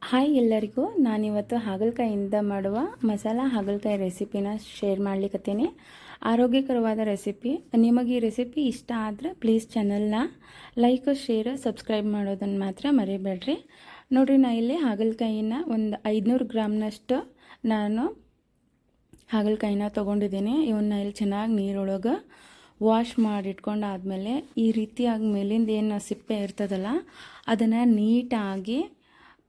Hi ಎಲ್ಲರಿಗೂ, ನಾನಿವತ್ತು ಹಾಗಲಕಾಯಿಂದ ಮಾಡುವ ಮಸಾಲ ಹಾಗಲಕಾಯಿ ರೆಸಿಪಿನ ಶೇರ್ ಮಾಡ್ಲಿಕ್ಕತ್ತೀನಿ. ಆರೋಗ್ಯಕರವಾದ ರೆಸಿಪಿ. ನಿಮಗೆ ಈ ರೆಸಿಪಿ ಇಷ್ಟ ಆದರೆ ಪ್ಲೀಸ್ ಚಾನಲ್ನ ಲೈಕ್, ಶೇರ್, ಸಬ್ಸ್ಕ್ರೈಬ್ ಮಾಡೋದನ್ನು ಮಾತ್ರ ಮರಿಬೇಡ್ರಿ. ನೋಡಿರಿ, ನಾನು ಇಲ್ಲಿ ಹಾಗಲಕಾಯಿನ ಒಂದು 500 ಗ್ರಾಮ್ನಷ್ಟು ನಾನು ಹಾಗಲಕಾಯಿನ ತೊಗೊಂಡಿದ್ದೀನಿ. ಇವನ್ನ ಇಲ್ಲಿ ಚೆನ್ನಾಗಿ ನೀರೊಳಗೆ ವಾಶ್ ಮಾಡಿಟ್ಕೊಂಡಾದಮೇಲೆ ಈ ರೀತಿಯಾಗಿ ಮೇಲಿಂದ ಏನು ಸಿಪ್ಪೆ ಇರ್ತದಲ್ಲ ಅದನ್ನು ನೀಟಾಗಿ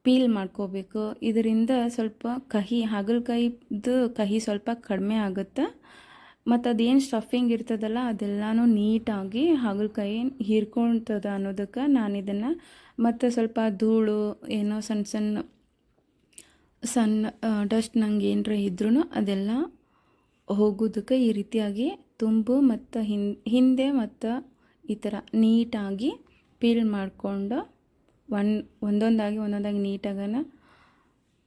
ಪೀಲ್ ಮಾಡ್ಕೋಬೇಕು. ಇದರಿಂದ ಸ್ವಲ್ಪ ಕಹಿ, ಹಾಗಲಕಾಯಿದು ಕಹಿ ಸ್ವಲ್ಪ ಕಡಿಮೆ ಆಗುತ್ತೆ. ಮತ್ತು ಅದೇನು ಸ್ಟಫಿಂಗ್ ಇರ್ತದಲ್ಲ ಅದೆಲ್ಲನೂ ನೀಟಾಗಿ ಹಾಗಲಕಾಯಿ ಹೀರ್ಕೊಳ್ತದ ಅನ್ನೋದಕ್ಕೆ ನಾನು ಇದನ್ನು, ಮತ್ತು ಸ್ವಲ್ಪ ಧೂಳು ಏನೋ ಸಣ್ಣ ಡಸ್ಟ್ ನಂಗೆ ಏನರ ಇದ್ರೂ ಅದೆಲ್ಲ ಹೋಗೋದಕ್ಕೆ ಈ ರೀತಿಯಾಗಿ ತುಂಬು ಮತ್ತು ಹಿಂದೆ ಮತ್ತು ಈ ಥರ ನೀಟಾಗಿ ಪೀಲ್ ಮಾಡಿಕೊಂಡು ಒಂದೊಂದಾಗಿ ನೀಟಾಗನ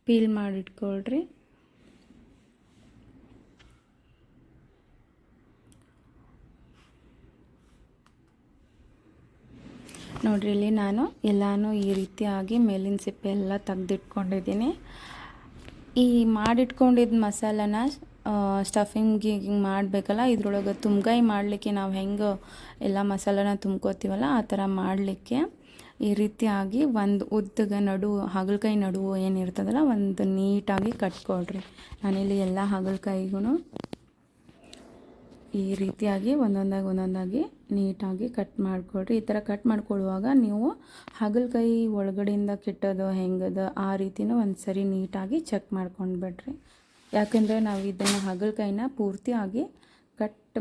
ಪೀಲ್ ಮಾಡಿಟ್ಕೊಳ್ರಿ. ನೋಡ್ರಿ, ಇಲ್ಲಿ ನಾನು ಎಲ್ಲನೂ ಈ ರೀತಿಯಾಗಿ ಮೇಲಿನ ಸಿಪ್ಪೆ ಎಲ್ಲ ತೆಗೆದಿಟ್ಕೊಂಡಿದ್ದೀನಿ. ಈ ಮಾಡಿಟ್ಕೊಂಡಿದ್ದ ಮಸಾಲನ ಸ್ಟಫಿಂಗಿಗೆ ಹಿಂಗೆ ಮಾಡಬೇಕಲ್ಲ, ಇದ್ರೊಳಗೆ ತುಂಬ್ಗಾಯಿ ಮಾಡಲಿಕ್ಕೆ ನಾವು ಹೆಂಗೆ ಎಲ್ಲ ಮಸಾಲನ ತುಂಬ್ಕೋತೀವಲ್ಲ ಆ ಥರ ಮಾಡಲಿಕ್ಕೆ ಈ ರೀತಿಯಾಗಿ ಒಂದು ಉದ್ದಗ ಹಾಗಲಕಾಯಿ ನಡುವು ಏನಿರ್ತದಲ್ಲ ಒಂದು ನೀಟಾಗಿ ಕಟ್ಕೊಳ್ರಿ. ನಾನಿಲ್ಲಿ ಎಲ್ಲ ಹಾಗಲಕಾಯಿಗೂ ಈ ರೀತಿಯಾಗಿ ಒಂದೊಂದಾಗಿ ನೀಟಾಗಿ ಕಟ್ ಮಾಡ್ಕೊಳ್ರಿ. ಈ ಥರ ಕಟ್ ಮಾಡ್ಕೊಳ್ಳುವಾಗ ನೀವು ಹಾಗಲಕಾಯಿ ಒಳಗಡೆಯಿಂದ ಕೆಟ್ಟೋದು ಹೆಂಗದ ಆ ರೀತಿನೂ ಒಂದು ಸರಿ ನೀಟಾಗಿ ಚೆಕ್ ಮಾಡ್ಕೊಂಡು ಬಿಡ್ರಿ. ಯಾಕಂದರೆ ನಾವು ಇದನ್ನು ಹಾಗಲಕಾಯಿನ ಪೂರ್ತಿಯಾಗಿ ಕಟ್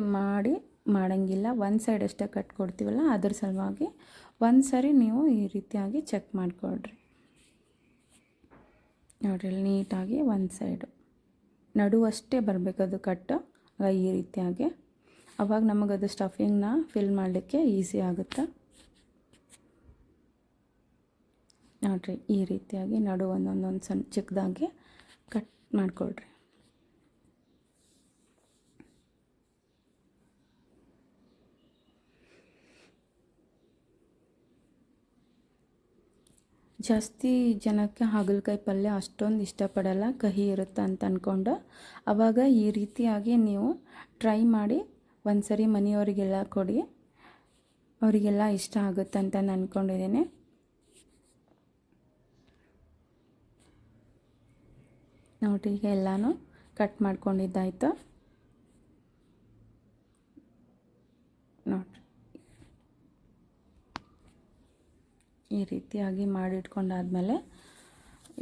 ಮಾಡೋಂಗಿಲ್ಲ, ಒಂದು ಸೈಡ್ ಅಷ್ಟೇ ಕಟ್ ಕೊಡ್ತೀವಲ್ಲ, ಅದ್ರ ಸಲುವಾಗಿ ಒಂದು ಸರಿ ನೀವು ಈ ರೀತಿಯಾಗಿ ಚೆಕ್ ಮಾಡಿಕೊಳ್ರಿ. ನೋಡ್ರಿ, ನೀಟಾಗಿ ಒಂದು ಸೈಡು ನಡುವಷ್ಟೇ ಬರಬೇಕದು ಕಟ್ಟು, ಈ ರೀತಿಯಾಗಿ. ಅವಾಗ ನಮಗದು ಸ್ಟಫಿಂಗ್ನ ಫಿಲ್ ಮಾಡಲಿಕ್ಕೆ ಈಸಿ ಆಗುತ್ತೆ. ನೋಡ್ರಿ, ಈ ರೀತಿಯಾಗಿ ನಡು ಒಂದೊಂದು ಸಣ್ಣ ಚಿಕ್ಕದಾಗಿ ಕಟ್ ಮಾಡಿಕೊಳ್ರಿ. ಜಾಸ್ತಿ ಜನಕ್ಕೆ ಹಾಗಲಕಾಯಿ ಪಲ್ಯ ಅಷ್ಟೊಂದು ಇಷ್ಟಪಡಲ್ಲ, ಕಹಿ ಇರುತ್ತೆ ಅಂತ ಅಂದ್ಕೊಂಡು. ಆವಾಗ ಈ ರೀತಿಯಾಗಿ ನೀವು ಟ್ರೈ ಮಾಡಿ ಒಂದು ಸರಿ ಮನೆಯವರಿಗೆಲ್ಲ ಕೊಡಿ, ಅವರಿಗೆಲ್ಲ ಇಷ್ಟ ಆಗುತ್ತೆ ಅಂತ ನಾನು ಅಂದ್ಕೊಂಡಿದ್ದೀನಿ. ನೋಡಿರಿ, ಈಗ ಎಲ್ಲನೂ ಕಟ್ ಮಾಡ್ಕೊಂಡಿದ್ದಾಯಿತು. ನೋಡಿರಿ, ಈ ರೀತಿಯಾಗಿ ಮಾಡಿಟ್ಕೊಂಡಾದ್ಮೇಲೆ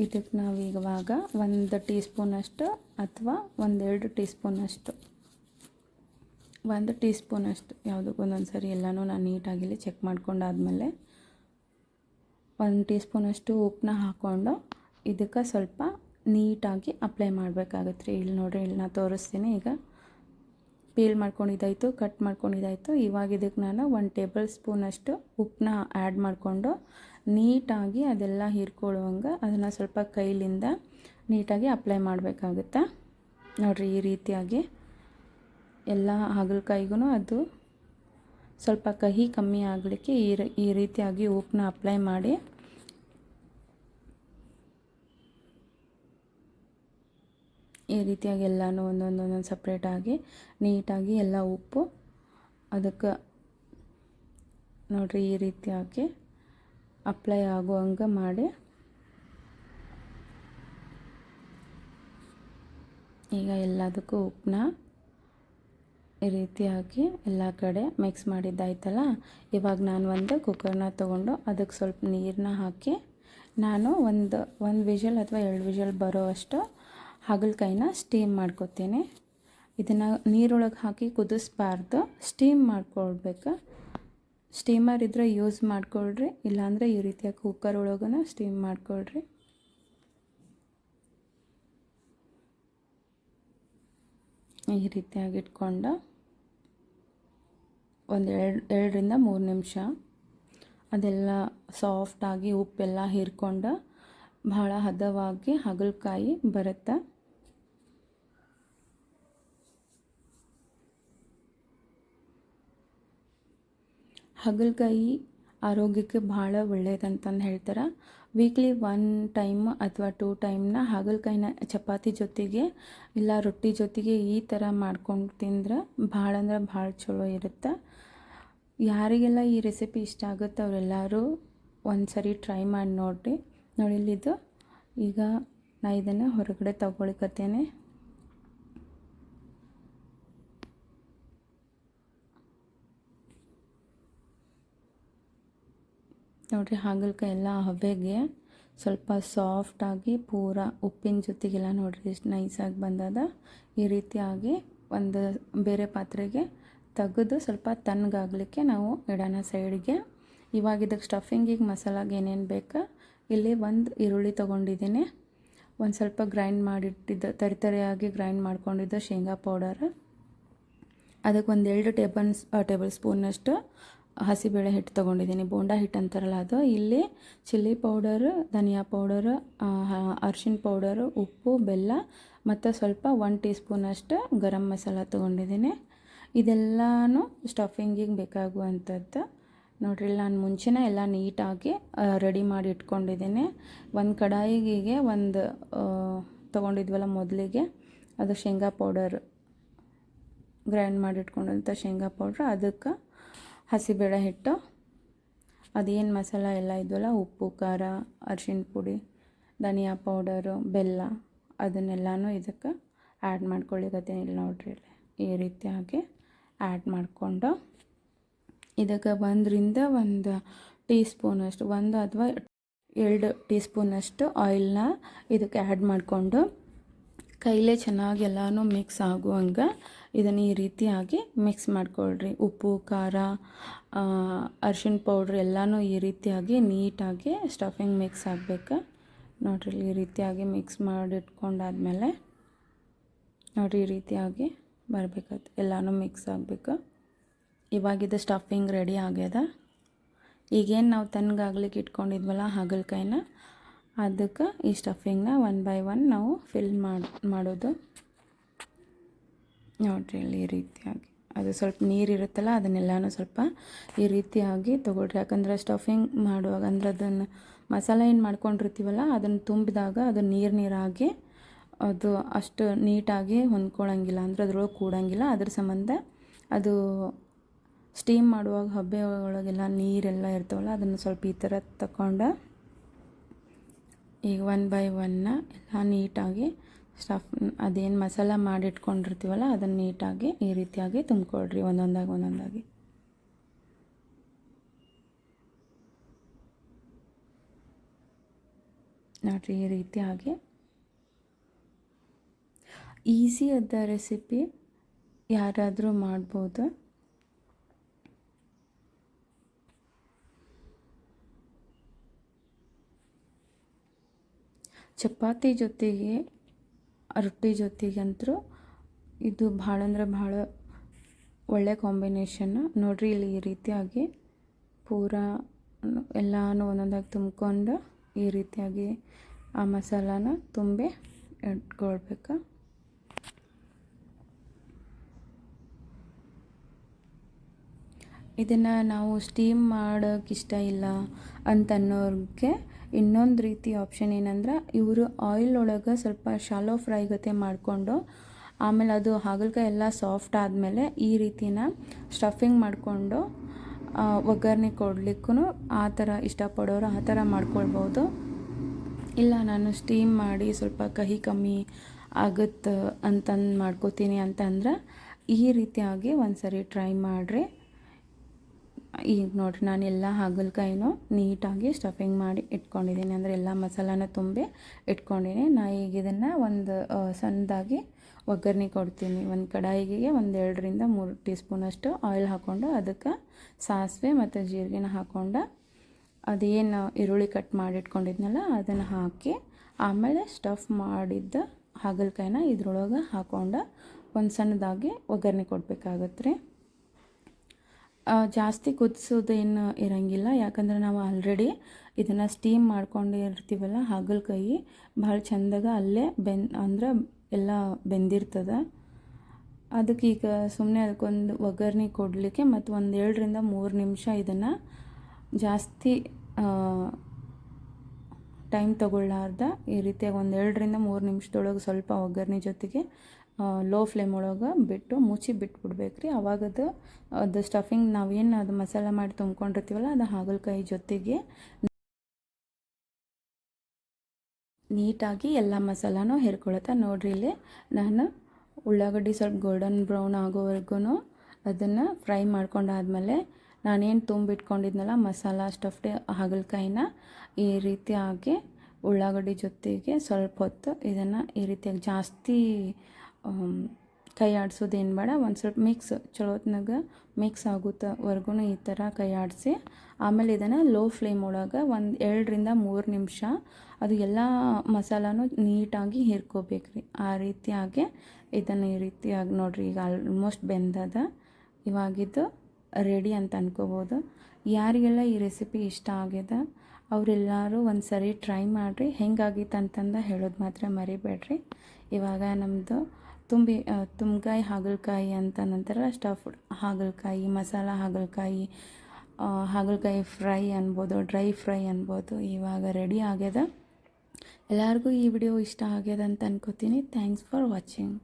ಇದಕ್ಕೆ ನಾವು ಇವಾಗ 1 ಟೀ ಸ್ಪೂನಷ್ಟು ಅಥವಾ 1-2 ಟೀ ಸ್ಪೂನಷ್ಟು, 1 ಟೀ ಸ್ಪೂನಷ್ಟು ಯಾವುದಕ್ಕೂ ಒಂದೊಂದು ಸರಿ ಎಲ್ಲನೂ ನಾನು ನೀಟಾಗಿ ಚೆಕ್ ಮಾಡ್ಕೊಂಡಾದ್ಮೇಲೆ 1 ಟೀ ಸ್ಪೂನಷ್ಟು ಉಪ್ಪನ್ನ ಹಾಕ್ಕೊಂಡು ಇದಕ್ಕೆ ಸ್ವಲ್ಪ ನೀಟಾಗಿ ಅಪ್ಲೈ ಮಾಡಬೇಕಾಗತ್ತೆ ರೀ. ಇಲ್ಲಿ ನೋಡಿರಿ, ಇಲ್ಲಿ ನಾನು ತೋರಿಸ್ತೀನಿ. ಈಗ ಪೀಲ್ ಮಾಡ್ಕೊಂಡಿದ್ದಾಯಿತು, ಕಟ್ ಮಾಡ್ಕೊಂಡಿದ್ದಾಯಿತು. ಇವಾಗ ಇದಕ್ಕೆ ನಾನು 1 ಟೇಬಲ್ ಸ್ಪೂನಷ್ಟು ಉಪ್ಪನ್ನ ಆ್ಯಡ್ ಮಾಡಿಕೊಂಡು ನೀಟಾಗಿ ಅದೆಲ್ಲ ಹೀರ್ಕೊಳ್ಳುವಂಗೆ ಅದನ್ನು ಸ್ವಲ್ಪ ಕೈಲಿಂದ ನೀಟಾಗಿ ಅಪ್ಲೈ ಮಾಡಬೇಕಾಗುತ್ತೆ. ನೋಡಿರಿ, ಈ ರೀತಿಯಾಗಿ ಎಲ್ಲ ಹಾಗಲಕಾಯಿಗೂ ಅದು ಸ್ವಲ್ಪ ಕಹಿ ಕಮ್ಮಿ ಆಗಲಿಕ್ಕೆ ಈ ರೀತಿಯಾಗಿ ಉಪ್ಪನ್ನ ಅಪ್ಲೈ ಮಾಡಿ ಈ ರೀತಿಯಾಗಿ ಎಲ್ಲನೂ ಒಂದೊಂದು ಸಪ್ರೇಟಾಗಿ ನೀಟಾಗಿ ಎಲ್ಲ ಉಪ್ಪು ಅದಕ್ಕೆ ನೋಡಿರಿ ಈ ರೀತಿಯಾಗಿ ಅಪ್ಲೈ ಆಗುವಂಗೆ ಮಾಡಿ ಈಗ ಎಲ್ಲದಕ್ಕೂ ಉಪ್ಪನ್ನ ಈ ರೀತಿಯಾಗಿ ಎಲ್ಲ ಕಡೆ ಮಿಕ್ಸ್ ಮಾಡಿದ್ದಾಯ್ತಲ್ಲ. ಇವಾಗ ನಾನು ಒಂದು ಕುಕ್ಕರ್ನ ತೊಗೊಂಡು ಅದಕ್ಕೆ ಸ್ವಲ್ಪ ನೀರನ್ನ ಹಾಕಿ ನಾನು ಒಂದು ವಿಷಲ್ ಅಥವಾ 2 ವಿಷಲ್ ಬರೋ ಅಷ್ಟು ಹಾಗಲಕಾಯಿನ ಸ್ಟೀಮ್ ಮಾಡ್ಕೊತೀನಿ. ಇದನ್ನು ನೀರೊಳಗೆ ಹಾಕಿ ಕುದಿಸ್ಬಾರ್ದು, ಸ್ಟೀಮ್ ಮಾಡ್ಕೊಳ್ಬೇಕು. ಸ್ಟೀಮರ್ ಇದ್ದರೆ ಯೂಸ್ ಮಾಡ್ಕೊಳ್ರಿ, ಇಲ್ಲಾಂದರೆ ಈ ರೀತಿಯಾಗಿ ಕುಕ್ಕರ್ ಒಳಗೂ ಸ್ಟೀಮ್ ಮಾಡ್ಕೊಳ್ರಿ. ಈ ರೀತಿಯಾಗಿ ಇಟ್ಕೊಂಡು ಒಂದು 2-3 ನಿಮಿಷ ಅದೆಲ್ಲ ಸಾಫ್ಟಾಗಿ ಉಪ್ಪೆಲ್ಲ ಹೀರ್ಕೊಂಡು ಭಾಳ ಹದವಾಗಿ ಹಾಗಲಕಾಯಿ ಬರುತ್ತೆ. ಹಾಗಲಕಾಯಿ ಆರೋಗ್ಯಕ್ಕೆ ಭಾಳ ಒಳ್ಳೇದಂತಂದು ಹೇಳ್ತಾರೆ. ವೀಕ್ಲಿ 1 ಟೈಮ್ ಅಥವಾ 2 ಟೈಮ್ನ ಹಾಗಲಕಾಯಿನ ಚಪಾತಿ ಜೊತೆಗೆ ಇಲ್ಲ ರೊಟ್ಟಿ ಜೊತೆಗೆ ಈ ಥರ ಮಾಡ್ಕೊಂಡು ತಿಂದ್ರೆ ಭಾಳ ಅಂದ್ರೆ ಭಾಳ ಚಲೋ ಇರುತ್ತೆ. ಯಾರಿಗೆಲ್ಲ ಈ ರೆಸಿಪಿ ಇಷ್ಟ ಆಗುತ್ತೆ ಅವರೆಲ್ಲರೂ ಒಂದು ಸರಿ ಟ್ರೈ ಮಾಡಿ ನೋಡಿರಿ. ನೋಡಿಲ್ಲಿದ್ದು ಈಗ ನಾ ಇದನ್ನು ಹೊರಗಡೆ ತಗೊಳ್ಕತ್ತೇನೆ. ನೋಡಿರಿ, ಹಾಗಲಕಾಯಿ ಎಲ್ಲ ಹಬೆಗೆ ಸ್ವಲ್ಪ ಸಾಫ್ಟಾಗಿ ಪೂರಾ ಉಪ್ಪಿನ ಜೊತೆಗೆಲ್ಲ ನೋಡಿರಿ ಎಷ್ಟು ನೈಸಾಗಿ ಬಂದದ. ಈ ರೀತಿಯಾಗಿ ಒಂದು ಬೇರೆ ಪಾತ್ರೆಗೆ ತೆಗೆದು ಸ್ವಲ್ಪ ತಣ್ಣಗಾಗಲಿಕ್ಕೆ ನಾವು ಇಡೋಣ ಸೈಡ್ಗೆ. ಇವಾಗ ಇದಕ್ಕೆ ಸ್ಟಫಿಂಗಿಗೆ ಮಸಾಲಾಗೆ ಏನೇನು ಬೇಕು, ಇಲ್ಲಿ ಒಂದು ಈರುಳ್ಳಿ ತೊಗೊಂಡಿದ್ದೀನಿ, ಒಂದು ಸ್ವಲ್ಪ ಗ್ರೈಂಡ್ ಮಾಡಿಟ್ಟಿದ್ದ ತರಿತರಿಯಾಗಿ ಗ್ರೈಂಡ್ ಮಾಡ್ಕೊಂಡಿದ್ದ ಶೇಂಗಾ ಪೌಡರ್, ಅದಕ್ಕೆ ಒಂದು 2 ಟೇಬಲ್ ಸ್ಪೂನಷ್ಟು ಹಸಿಬೇಳೆ ಹಿಟ್ಟು ತೊಗೊಂಡಿದ್ದೀನಿ, ಬೋಂಡಾ ಹಿಟ್ಟು ಅಂತಾರಲ್ಲ ಅದು. ಇಲ್ಲಿ ಚಿಲ್ಲಿ ಪೌಡರು, ಧನಿಯಾ ಪೌಡರು, ಅರಿಶಿನ ಪೌಡರು, ಉಪ್ಪು, ಬೆಲ್ಲ ಮತ್ತು ಸ್ವಲ್ಪ 1 ಟೀ ಸ್ಪೂನಷ್ಟು ಗರಂ ಮಸಾಲ ತೊಗೊಂಡಿದ್ದೀನಿ. ಇದೆಲ್ಲನೂ ಸ್ಟಫಿಂಗಿಗೆ ಬೇಕಾಗುವಂಥದ್ದು. ನೋಡ್ರಿ, ನಾನು ಮುಂಚೆನೇ ಎಲ್ಲ ನೀಟಾಗಿ ರೆಡಿ ಮಾಡಿ ಇಟ್ಕೊಂಡಿದ್ದೀನಿ. ಒಂದು ಕಡಾಯಿಗೆ ಒಂದು ತೊಗೊಂಡಿದ್ವಲ್ಲ ಮೊದಲಿಗೆ, ಅದು ಶೇಂಗಾ ಪೌಡರ್, ಗ್ರೈಂಡ್ ಮಾಡಿ ಇಟ್ಕೊಂಡಂಥ ಶೇಂಗಾ ಪೌಡ್ರ್, ಅದಕ್ಕೆ ಹಸಿಬೇಳೆ ಹಿಟ್ಟು, ಅದೇನು ಮಸಾಲ ಎಲ್ಲ ಇದ್ವಲ್ಲ ಉಪ್ಪು, ಖಾರ, ಅರಿಶಿನ ಪುಡಿ, ಧನಿಯಾ ಪೌಡರು, ಬೆಲ್ಲ, ಅದನ್ನೆಲ್ಲನೂ ಇದಕ್ಕೆ ಆ್ಯಡ್ ಮಾಡ್ಕೊಳ್ಳಿಕತ್ತೀನಿ. ಇಲ್ಲಿ ನೋಡ್ರಿ, ಈ ರೀತಿಯಾಗಿ ಆ್ಯಡ್ ಮಾಡಿಕೊಂಡು ಇದಕ್ಕೆ 1 ಟೀ ಸ್ಪೂನಷ್ಟು, 1 ಅಥವಾ 2 ಟೀ ಸ್ಪೂನಷ್ಟು ಆಯಿಲ್ನ ಇದಕ್ಕೆ ಆ್ಯಡ್ ಮಾಡಿಕೊಂಡು ಕೈಲೇ ಚೆನ್ನಾಗಿ ಎಲ್ಲನೂ ಮಿಕ್ಸ್ ಆಗುವಂಗೆ ಇದನ್ನು ಈ ರೀತಿಯಾಗಿ ಮಿಕ್ಸ್ ಮಾಡ್ಕೊಳ್ರಿ. ಉಪ್ಪು, ಖಾರ, ಅರಿಶಿನ ಪೌಡ್ರ್ ಎಲ್ಲನೂ ಈ ರೀತಿಯಾಗಿ ನೀಟಾಗಿ ಸ್ಟಫಿಂಗ್ ಮಿಕ್ಸ್ ಆಗಬೇಕು. ನೋಡ್ರಿ, ಈ ರೀತಿಯಾಗಿ ಮಿಕ್ಸ್ ಮಾಡಿಟ್ಕೊಂಡಾದ್ಮೇಲೆ ನೋಡಿರಿ, ಈ ರೀತಿಯಾಗಿ ಬರಬೇಕಾಯ್ತು, ಎಲ್ಲನೂ ಮಿಕ್ಸ್ ಆಗಬೇಕು. ಇವಾಗಿದ್ದು ಸ್ಟಫಿಂಗ್ ರೆಡಿ ಆಗ್ಯದ. ಈಗೇನು ನಾವು ತಣ್ಣಗಾಗ್ಲಿಕ್ಕೆ ಇಟ್ಕೊಂಡಿದ್ವಲ್ಲ ಹಾಗಲಕಾಯಿನ, ಅದಕ್ಕೆ ಈ ಸ್ಟಫಿಂಗ್ನ 1 ಬೈ 1 ನಾವು ಫಿಲ್ ಮಾಡೋದು. ನೋಡಿರಿ, ಇಲ್ಲಿ ಈ ರೀತಿಯಾಗಿ ಅದು ಸ್ವಲ್ಪ ನೀರಿರುತ್ತಲ್ಲ ಅದನ್ನೆಲ್ಲನೂ ಸ್ವಲ್ಪ ಈ ರೀತಿಯಾಗಿ ತೊಗೊಳ್ರಿ. ಯಾಕಂದರೆ ಸ್ಟಫಿಂಗ್ ಮಾಡುವಾಗ ಅಂದರೆ ಅದನ್ನು ಮಸಾಲೆ ಏನು ಮಾಡ್ಕೊಂಡಿರ್ತೀವಲ್ಲ ಅದನ್ನು ತುಂಬಿದಾಗ ಅದು ನೀರಾಗಿ ಅದು ಅಷ್ಟು ನೀಟಾಗಿ ಹೊಂದ್ಕೊಳ್ಳೋಂಗಿಲ್ಲ, ಅಂದರೆ ಅದ್ರೊಳಗೆ ಕೂಡೋಂಗಿಲ್ಲ. ಅದ್ರ ಸಂಬಂಧ ಅದು ಸ್ಟೀಮ್ ಮಾಡುವಾಗ ಹಬ್ಬೆ ಒಳಗೆಲ್ಲ ನೀರೆಲ್ಲ ಇರ್ತಾವಲ್ಲ ಅದನ್ನು ಸ್ವಲ್ಪ ಈ ಥರ ತಗೊಂಡು ಈಗ 1 ಬೈ 1 ಎಲ್ಲ ನೀಟಾಗಿ ಅದೇನು ಮಸಾಲ ಮಾಡಿಟ್ಕೊಂಡಿರ್ತೀವಲ್ಲ ಅದನ್ನು ನೀಟಾಗಿ ಈ ರೀತಿಯಾಗಿ ತುಂಬಿಕೊಳ್ರಿ, ಒಂದೊಂದಾಗಿ. ನೋಡಿರಿ, ಈ ರೀತಿಯಾಗಿ ಈಸಿ ಅದ ರೆಸಿಪಿ, ಯಾರಾದರೂ ಮಾಡ್ಬೋದು. ಚಪಾತಿ ಜೊತೆಗೆ, ರೊಟ್ಟಿ ಜೊತೆಗಂತೂ ಇದು ಭಾಳ ಅಂದ್ರೆ ಭಾಳ ಒಳ್ಳೆ ಕಾಂಬಿನೇಷನ್. ನೋಡಿರಿ, ಇಲ್ಲಿ ಈ ರೀತಿಯಾಗಿ ಪೂರಾ ಎಲ್ಲನೂ ಒಂದೊಂದಾಗಿ ತುಂಬಿಕೊಂಡು ಈ ರೀತಿಯಾಗಿ ಆ ಮಸಾಲಾನ ತುಂಬಿ ಇಟ್ಕೊಳ್ಬೇಕು. ಇದನ್ನು ನಾವು ಸ್ಟೀಮ್ ಮಾಡೋಕ್ಕೆ ಇಷ್ಟ ಇಲ್ಲ ಅಂತನ್ನೋರಿಗೆ ಇನ್ನೊಂದು ರೀತಿ ಆಪ್ಷನ್ ಏನಂದ್ರೆ, ಇವರು ಆಯಿಲ್ ಒಳಗೆ ಸ್ವಲ್ಪ ಶಾಲೋ ಫ್ರೈ ಗತೆ ಮಾಡಿಕೊಂಡು ಆಮೇಲೆ ಅದು ಹಾಗಲಕಾಯಿ ಎಲ್ಲ ಸಾಫ್ಟ್ ಆದಮೇಲೆ ಈ ರೀತಿನ ಸ್ಟಫಿಂಗ್ ಮಾಡಿಕೊಂಡು ಒಗ್ಗರಣೆ ಕೊಡಲಿಕ್ಕೂ ಆ ಥರ ಇಷ್ಟಪಡೋರು ಆ ಥರ ಮಾಡ್ಕೊಳ್ಬೋದು. ಇಲ್ಲ ನಾನು ಸ್ಟೀಮ್ ಮಾಡಿ ಸ್ವಲ್ಪ ಕಹಿ ಕಮ್ಮಿ ಆಗುತ್ತೆ ಅಂತಂದು ಮಾಡ್ಕೋತೀನಿ ಅಂತಂದ್ರೆ ಈ ರೀತಿಯಾಗಿ ಒಂದು ಸರಿ ಟ್ರೈ ಮಾಡಿರಿ. ಈಗ ನೋಡಿರಿ, ನಾನು ಎಲ್ಲ ಹಾಗಲಕಾಯಿನೂ ನೀಟಾಗಿ ಸ್ಟಫಿಂಗ್ ಮಾಡಿ ಇಟ್ಕೊಂಡಿದ್ದೀನಿ, ಅಂದರೆ ಎಲ್ಲ ಮಸಾಲಾನ ತುಂಬಿ ಇಟ್ಕೊಂಡಿನಿ. ನಾ ಈಗ ಇದನ್ನು ಒಂದು ಸಣ್ಣದಾಗಿ ಒಗ್ಗರಣೆ ಕೊಡ್ತೀನಿ. ಒಂದು ಕಡಾಯಿಗೆ 2 3 ಟೀ ಸ್ಪೂನಷ್ಟು ಆಯಿಲ್ ಹಾಕ್ಕೊಂಡು ಅದಕ್ಕೆ ಸಾಸಿವೆ ಮತ್ತು ಜೀರಿಗೆನ ಹಾಕ್ಕೊಂಡು ಅದೇನು ಈರುಳ್ಳಿ ಕಟ್ ಮಾಡಿ ಇಟ್ಕೊಂಡಿದ್ನಲ್ಲ ಅದನ್ನು ಹಾಕಿ ಆಮೇಲೆ ಸ್ಟಫ್ ಮಾಡಿದ್ದ ಹಾಗಲಕಾಯಿನ ಇದ್ರೊಳಗೆ ಹಾಕ್ಕೊಂಡು ಒಂದು ಸಣ್ಣದಾಗಿ ಒಗ್ಗರಣೆ ಕೊಡಬೇಕಾಗತ್ತೆ ರೀ. ಜಾಸ್ತಿ ಕುದಿಸೋದೇನು ಇರೋಂಗಿಲ್ಲ, ಯಾಕಂದರೆ ನಾವು ಆಲ್ರೆಡಿ ಇದನ್ನು ಸ್ಟೀಮ್ ಮಾಡ್ಕೊಂಡಿರ್ತೀವಲ್ಲ ಹಾಗಲಕಾಯಿ ಭಾಳ ಚೆಂದಾಗ ಅಲ್ಲೇ ಅಂದ್ರೆ ಎಲ್ಲ ಬೆಂದಿರ್ತದೆ. ಅದಕ್ಕೆ ಈಗ ಸುಮ್ಮನೆ ಅದಕ್ಕೊಂದು ಒಗ್ಗರಣೆ ಕೊಡಲಿಕ್ಕೆ ಮತ್ತು 1 2 3 ನಿಮಿಷ ಇದನ್ನು ಜಾಸ್ತಿ ಟೈಮ್ ತೊಗೊಳ್ಳಾರ್ದ ಈ ರೀತಿಯಾಗಿ ಒಂದು 2-3 ನಿಮಿಷದೊಳಗೆ ಸ್ವಲ್ಪ ಒಗ್ಗರಣೆ ಜೊತೆಗೆ ಲೋ ಫ್ಲೇಮ್ ಒಳಗೆ ಬಿಟ್ಟು ಮುಚ್ಚಿ ಬಿಟ್ಬಿಡ್ಬೇಕು ರೀ. ಅವಾಗದು ಅದು ಸ್ಟಫಿಂಗ್ ನಾವೇನು ಅದು ಮಸಾಲ ಮಾಡಿ ತುಂಬ್ಕೊಂಡಿರ್ತೀವಲ್ಲ ಅದು ಹಾಗಲಕಾಯಿ ಜೊತೆಗೆ ನೀಟಾಗಿ ಎಲ್ಲ ಮಸಾಲನೂ ಹಿರ್ಕೊಳತ್ತೆ. ನೋಡಿರಿ ಇಲ್ಲಿ ನಾನು ಉಳ್ಳಾಗಡ್ಡಿ ಸ್ವಲ್ಪ ಗೋಲ್ಡನ್ ಬ್ರೌನ್ ಆಗೋವರೆಗೂ ಅದನ್ನು ಫ್ರೈ ಮಾಡ್ಕೊಂಡಾದ್ಮೇಲೆ ನಾನೇನು ತುಂಬಿಟ್ಕೊಂಡಿದ್ನಲ್ಲ ಮಸಾಲ ಸ್ಟಫ್ಡ್ ಹಾಗಲಕಾಯಿನ ಈ ರೀತಿಯಾಗಿ ಉಳ್ಳಾಗಡ್ಡಿ ಜೊತೆಗೆ ಸ್ವಲ್ಪ ಹೊತ್ತು ಇದನ್ನು ಈ ರೀತಿಯಾಗಿ ಜಾಸ್ತಿ ಕೈ ಆಡಿಸೋದೇನು ಬೇಡ, ಒಂದು ಸ್ವಲ್ಪ ಚಲೋತ್ನಾಗ ಮಿಕ್ಸ್ ಆಗೋವರೆಗೂ ಈ ಥರ ಕೈ ಆಡಿಸಿ ಆಮೇಲೆ ಇದನ್ನು ಲೋ ಫ್ಲೇಮ್ ಒಳಗೆ ಒಂದು 2-3 ನಿಮಿಷ ಅದು ಎಲ್ಲ ಮಸಾಲನೂ ನೀಟಾಗಿ ಹೀರ್ಕೋಬೇಕ್ರಿ. ಆ ರೀತಿಯಾಗಿ ಇದನ್ನು ಈ ರೀತಿಯಾಗಿ ನೋಡಿರಿ ಈಗ ಆಲ್ಮೋಸ್ಟ್ ಬೆಂದದ. ಇವಾಗಿದ್ದು ರೆಡಿ ಅಂತ ಅನ್ಕೋಬೋದು. ಯಾರಿಗೆಲ್ಲ ಈ ರೆಸಿಪಿ ಇಷ್ಟ ಆಗಿದೆ ಅವರೆಲ್ಲರೂ ಒಂದು ಸರಿ ಟ್ರೈ ಮಾಡಿರಿ. ಹೆಂಗಾಗಿತ್ತು ಅಂತಂದು ಹೇಳೋದು ಮಾತ್ರ ಮರಿಬೇಡ್ರಿ. ಇವಾಗ ನಮ್ಮದು ತುಂಬ್ಗಾಯಿ ಹಾಗಲಕಾಯಿ ಅಂತ ನಂತರ ಸ್ಟಫ್ಡ್ ಹಾಗಲಕಾಯಿ, ಮಸಾಲ ಹಾಗಲಕಾಯಿ, ಹಾಗಲಕಾಯಿ ಫ್ರೈ ಅನ್ಬೋದು, ಡ್ರೈ ಫ್ರೈ ಅನ್ಬೋದು, ಇವಾಗ ರೆಡಿ ಆಗ್ಯದ. ಎಲ್ಲರಿಗೂ ಈ ವಿಡಿಯೋ ಇಷ್ಟ ಆಗ್ಯದ ಅಂತ ಅನ್ಕೋತೀನಿ. Thanks for watching.